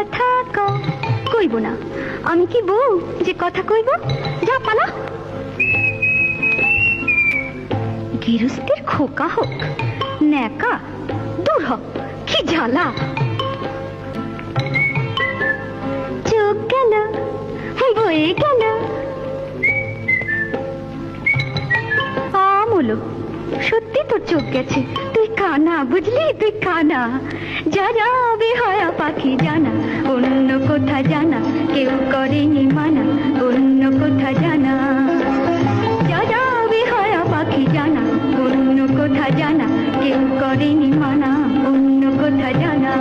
কথা কইব না। আমি কি বউ যে কথা কইব? যা পালা। গৃহস্থের খোকা হোক ন্যাকা, দূর হ, কি জ্বালা। চোখ গেল বয়ে গেল আমলো, সত্যি তোর চোখ গেছে, তুই কানা, বুঝলি? তুই কানা। যা যা বেহায়া পাখি জানা, অন্য কোথা জানা কেউ করেনি মানা, অন্য কোথা জানা। যা যা বেহায়া পাখি জানা, অন্য কোথা জানা কেউ করেনি মানা, অন্য কোথা জানা।